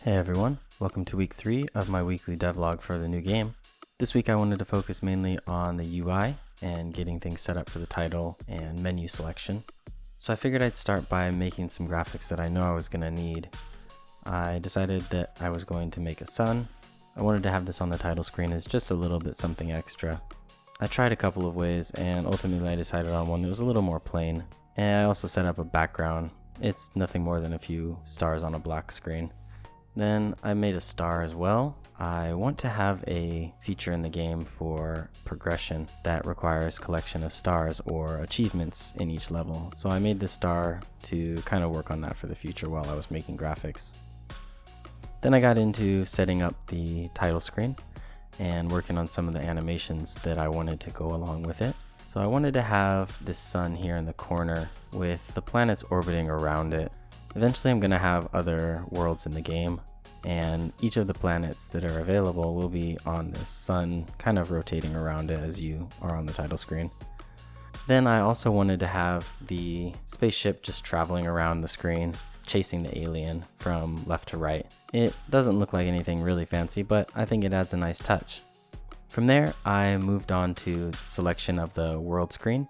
Hey everyone, welcome to week 3 of my weekly devlog for the new game. This week I wanted to focus mainly on the UI and getting things set up for the title and menu selection. So I figured I'd start by making some graphics that I know I was going to need. I decided that I was going to make a sun. I wanted to have this on the title screen as just a little bit something extra. I tried a couple of ways and ultimately I decided on one that was a little more plain. And I also set up a background. It's nothing more than a few stars on a black screen. Then I made a star as well. I want to have a feature in the game for progression that requires collection of stars or achievements in each level. So I made this star to kind of work on that for the future while I was making graphics. Then I got into setting up the title screen and working on some of the animations that I wanted to go along with it. So I wanted to have this sun here in the corner with the planets orbiting around it. Eventually I'm going to have other worlds in the game, and each of the planets that are available will be on this sun, kind of rotating around it as you are on the title screen. Then I also wanted to have the spaceship just traveling around the screen, chasing the alien from left to right. It doesn't look like anything really fancy, but I think it adds a nice touch. From there, I moved on to selection of the world screen.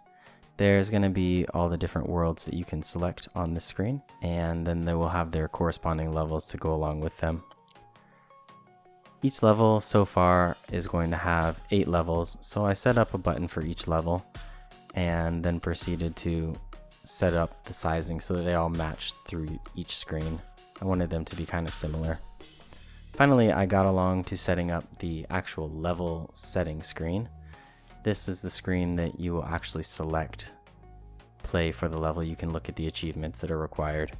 There's going to be all the different worlds that you can select on this screen, and then they will have their corresponding levels to go along with them. Each level so far is going to have 8 levels, so I set up a button for each level and then proceeded to set up the sizing so that they all matched through each screen. I wanted them to be kind of similar. Finally, I got along to setting up the actual level setting screen. This is the screen that you will actually select play for the level. You can look at the achievements that are required.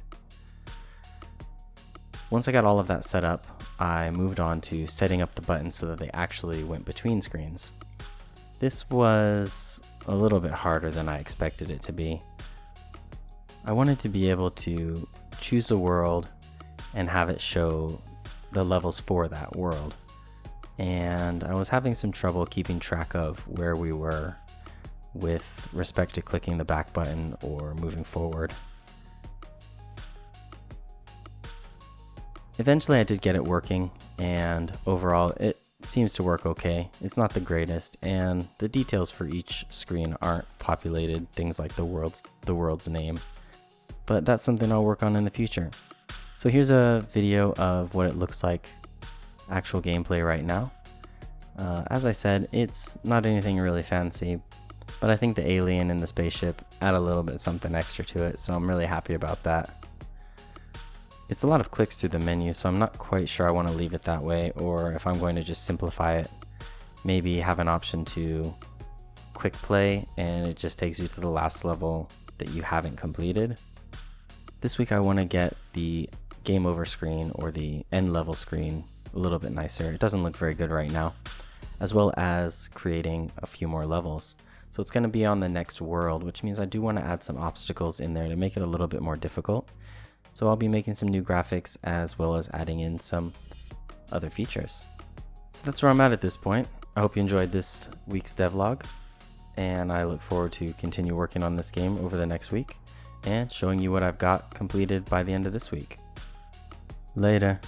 Once I got all of that set up, I moved on to setting up the buttons so that they actually went between screens. This was a little bit harder than I expected it to be. I wanted to be able to choose a world and have it show the levels for that world. And I was having some trouble keeping track of where we were with respect to clicking the back button or moving forward. Eventually I did get it working, and overall it seems to work okay. It's not the greatest, and the details for each screen aren't populated, things like the world's name. But that's something I'll work on in the future. So here's a video of what it looks like actual gameplay right now. As I said, it's not anything really fancy, but I think the alien and the spaceship add a little bit something extra to it, so I'm really happy about that. It's a lot of clicks through the menu, so I'm not quite sure I want to leave it that way, or if I'm going to just simplify it, maybe have an option to quick play and it just takes you to the last level that you haven't completed. This week I want to get the game over screen or the end level screen a little bit nicer. It doesn't look very good right now, as well as creating a few more levels. So it's going to be on the next world, which means I do want to add some obstacles in there to make it a little bit more difficult. So I'll be making some new graphics as well as adding in some other features. So that's where I'm at this point. I hope you enjoyed this week's devlog, and I look forward to continue working on this game over the next week and showing you what I've got completed by the end of this week. Later.